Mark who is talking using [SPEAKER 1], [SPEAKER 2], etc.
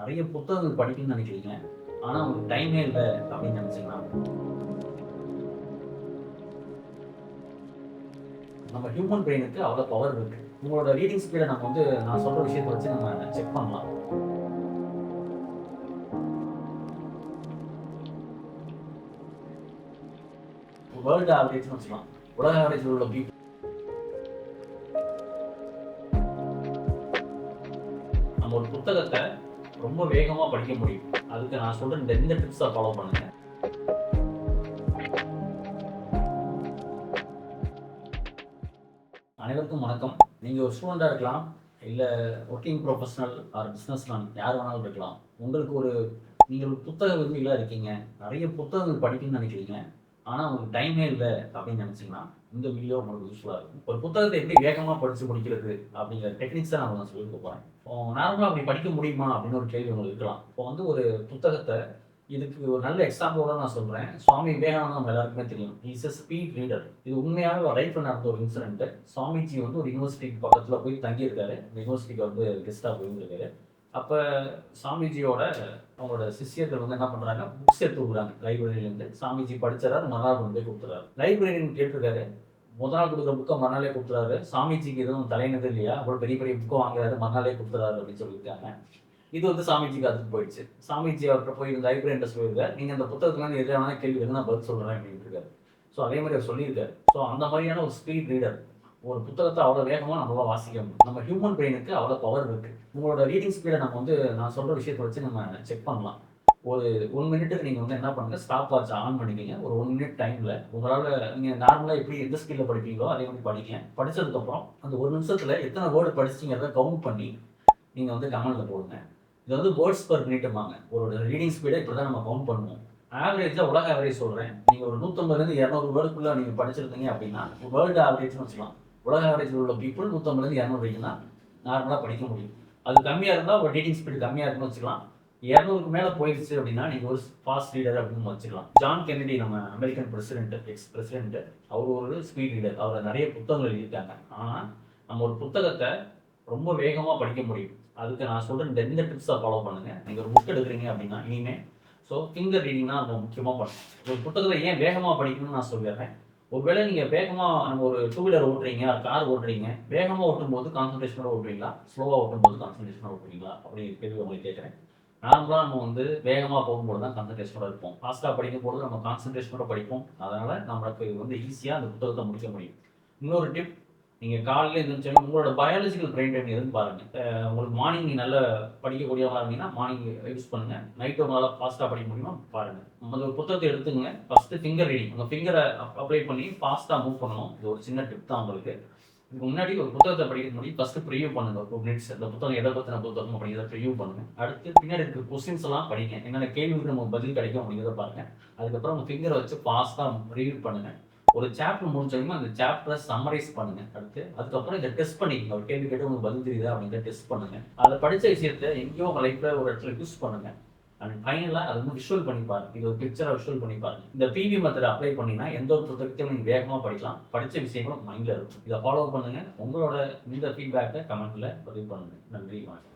[SPEAKER 1] நிறைய புத்தகங்கள் படிக்கணும்னு நினைக்கிறீங்க. ஆனா உங்களுக்கு டைமே இல்ல அப்படின்னு நினைச்சீங்கன்னா, நம்ம ஹியூமன் பிரெயினுக்கு அவ்வளோ பவர் இருக்கு. உங்களோட ரீடிங் ஸ்பீட நம்ம நான் சொல்ற விஷயத்த வச்சு நம்ம செக் பண்ணலாம். வேர்ல்டு ஆவரேஜ்னு வச்சுக்கலாம். உலக ஆவரேஜ்ல உள்ள நம்ம ஒரு புத்தகத்த ரொம்ப வேகமா படிக்க முடியும். அதுக்கு நான் சொல்ற இந்த டிப்ஸ ஃபாலோ பண்ணுங்க. அனைவருக்கும் வணக்கம். நீங்க ஒரு ஸ்டூடெண்ட்டா இருக்கலாம். இல்ல வொர்க்கிங் ப்ரொஃபஷனல் ஆர் பிசினஸ்மேன் யார் வேணாலும் இருக்கலாம். நீங்க ஒரு புத்தக விரும்பிகளா இருக்கீங்க. நிறைய புத்தகங்கள் படிக்கணும்னு நினைக்கிறீங்க. ஆனா உங்களுக்கு டைமே இல்ல அப்படின்னு நினைச்சீங்கன்னா, இந்த வீடியோ உங்களுக்கு யூஸ்ஃபுல்லா இருக்கும். ஒரு புத்தகத்த எப்படி வேகமா படிச்சு முடிக்கிறது அப்படிங்கிற டெக்னிக்ஸ நான் சொல்லிக் போறேன். நார்மலா அப்படி படிக்க முடியுமா அப்படின்னு ஒரு கேள்வி உங்களுக்கு இருக்கலாம். ஒரு புத்தகத்த இதுக்கு ஒரு நல்ல எக்ஸாம்பிளோட நான் சொல்றேன். சுவாமி விவேகானந்தா நம்ம எல்லாருக்குமே தெரியும். He is a speed reader. இது உண்மையாவே லைஃப்ல நடந்த ஒரு இன்சிடென்ட். சுவாமிஜி ஒரு யுனிவர்சிட்டிக்கு பக்கத்துல போய் தங்கியிருக்காரு. இந்த யுனிவர்சிட்டிக்கு கெஸ்டா போயிருந்திருக்காரு. அப்ப சாமிஜியோட அவங்களோட சிஷ்யர்கள் என்ன பண்றாங்க, புக்ஸ் எடுத்து கொடுக்குறாங்க லைப்ரரியிலேருந்து. சாமிஜி படிச்சாரு, மறுநாள் கொண்டு போய் கொடுத்துறாரு. லைப்ரரியன் கேட்டிருக்காரு, முதல் நாள் கொடுக்குற புக்கை மறுநாளே கொடுத்துறாரு. சாமிஜிக்கு எதுவும் தலைநது இல்லையா, அவ்வளோ பெரிய பெரிய புக்கை வாங்குறாரு, மறுநாளே கொடுத்துறாரு அப்படின்னு சொல்லியிருக்காங்க. இது சாமிஜிக்கு அதுக்கு போயிடுச்சு. சாமிஜி அவர்கிட்ட போய் லைப்ரரியன்ட்ட சொல்லியிருக்காரு, நீங்க அந்த புத்தகத்துல எது வேணா கேள்வி நான் பதில் சொல்றேன் அப்படின்னு இருக்காரு. ஸோ அதே மாதிரி அவர் சொல்லியிருக்காரு. ஸோ அந்த மாதிரியான ஒரு ஸ்பீட் ரீடர் ஒரு புத்தகத்தை அவ்வளோ வேகமாக நம்மளால வாசிக்க முடியும். நம்ம ஹியூமன் பிரெயினுக்கு அவ்வளோ பவர் இருக்கு. உங்களோட ரீடிங் ஸ்பீடை நம்ம நான் சொல்ற விஷயத்தை வச்சு நம்ம செக் பண்ணலாம். ஒரு 1 மினிட்டுக்கு நீங்க என்ன பண்ணுங்க, ஸ்டாப் வாட்ச் ஆன் பண்ணிக்கங்க. ஒரு 1 மினிட் டைம்ல உங்களால நீங்க நார்மலா எப்படி எந்த ஸ்பீட்ல படிப்பீங்களோ அதே மாதிரி படிங்க. படிச்சதுக்கு அப்புறம் அந்த 1 நிமிஷத்துல எத்தனை வேர்டு படிச்சிட்டீங்கிறத கவுண்ட் பண்ணி நீங்க கமெண்ட்ல போடுங்க. இது வேர்ட்ஸ் பர் மினிட்பாங்க. ஒரு ரீடிங் ஸ்பீடை இப்படிதான் நம்ம கவுண்ட் பண்ணுவோம். ஆவரேஜா உலக ஆவரேஜ் சொல்றேன். நீங்க ஒரு 150 200 வேர்டுக்குள்ள நீங்க படிச்சிருந்தீங்க அப்படின்னா வேர்ல்டு ஆவரேஜ்னு வச்சுக்கலாம். உலக ஆவரேஜ் உள்ள பீப்புள் 150 200 வரைக்கும் தான் நார்மலா படிக்க முடியும். அது கம்மியா இருந்தா ஒரு ரீடிங் ஸ்பீடு கம்மியா இருக்குன்னு வச்சுக்கலாம். 200க்கு மேல போயிடுச்சு அப்படின்னா நீங்க ஒரு ஃபாஸ்ட் ரீடர் அப்படின்னு வச்சுக்கலாம். ஜான் கென்னடி நம்ம அமெரிக்கன் பிரசிடென்ட், எக்ஸ் பிரசிடென்ட், அவர் ஒரு ஸ்பீட் ரீடர். அவர் நிறைய புத்தகங்கள் எழுதியிருக்காங்க. ஆனா நம்ம ஒரு புத்தகத்தை ரொம்ப வேகமா படிக்க முடியும். அதுக்கு நான் சொல்ற இந்த டிப்ஸை ஃபாலோ பண்ணுங்க. நீங்க ஒரு புக் எடுக்கிறீங்க அப்படின்னா இனிமே ஃபிங்கர் ரீடிங் தான் ரொம்ப முக்கியமா பண்ணணும். ஒரு புத்தகத்தை ஏன் வேகமா படிக்கணும்னு நான் சொல்லிடுறேன். ஒருவேளை நீங்க வேகமா ஒரு டூ வீலர் ஓட்டுறீங்க, கார் ஓட்டுறீங்க, வேகமா ஓட்டும் போது கான்சன்ட்ரேஷனோட ஓட்டுவீங்களா, ஸ்லோவா ஓட்டும் போது கான்சன்ட்ரேஷனோட ஓட்டுவீங்களா அப்படின்னு கேள்வி உங்களுக்கு கேட்கிறேன். நார்மலா நம்ம வேகமா போகும்போது தான் கான்சன்ட்ரேஷனோட இருப்போம். ஃபாஸ்டா படிக்கும் போது நம்ம கான்சன்ட்ரேஷனோட படிப்போம். அதனால நம்மளுக்கு ஈஸியா அந்த புத்தகத்தை முடிக்க முடியும். இன்னொரு டிப், நீங்க காலையில எழுந்திரிச்சோன்னா உங்களோட பயாலஜிக்கல் பிரெயின் டைம் எதுன்னு பாருங்க. உங்களுக்கு மார்னிங் நீங்க நல்லா படிக்கக்கூடியவங்களா இருந்தீங்கன்னா மார்னிங் யூஸ் பண்ணுங்க. நைட் உங்களால ஃபாஸ்டா படிக்க முடியுமா பாருங்க. அந்த ஒரு புத்தகத்தை எடுத்துங்க. First finger reading. உங்க ஃபிங்கரை அப்ளை பண்ணி ஃபாஸ்டா மூவ் பண்ணணும். இது ஒரு சின்ன டிப் தான் உங்களுக்கு. இதுக்கு முன்னாடி ஒரு புத்தகத்தை படிக்க முடியும். ஃபர்ஸ்ட் ப்ரிவியூ பண்ணுங்க. ஒரு 2 மினிட்ஸ் அந்த புத்தகம் எதை பத்தின புத்தகம் அப்படிங்கிறத ப்ரிவியூ பண்ணுங்க. அடுத்து பின்னாடி இருக்கிற கொஸ்டின்ஸ் எல்லாம் படிங்க. என்னென்ன கேள்விக்கு நமக்கு பதில் கிடைக்கும் அப்படிங்கிறத பாருங்க. அதுக்கப்புறம் உங்க ஃபிங்கரை வச்சு ஃபாஸ்டா ரீட் பண்ணுங்க. ஒரு சாப்டர் முடிஞ்சோன்னா அந்த சாப்டரை சம்மரைஸ் பண்ணுங்க. அதுக்கப்புறம் இதை டெஸ்ட் பண்ணிக்கங்க. ஒரு கேள்வி கேட்டு உங்களுக்கு பதில் தெரியுதா அப்படிங்கிறத டெஸ்ட் பண்ணுங்க. அதை படிச்ச விஷயத்தை எங்கேயோ உங்க லைஃப்ல ஒரு இடத்துல யூஸ் பண்ணுங்க. அண்ட் ஃபைனலா அது விஷுவல் பண்ணி பாருங்க. இது ஒரு பிக்சரா விஷுவல் பண்ணி பாருங்க. இந்த பிவி மெத்தட் அப்ளை பண்ணீங்கன்னா எந்த ஒரு புத்தகத்தையும் நீங்க வேகமா படிக்கலாம். படிச்ச விஷயங்களும் மைண்ட்ல இருக்கும். இதை ஃபாலோ பண்ணுங்க. உங்களோட இந்த ஃபீட்பேக்கை கமெண்ட்ல பதிவு பண்ணுங்க. நன்றி, வணக்கம்.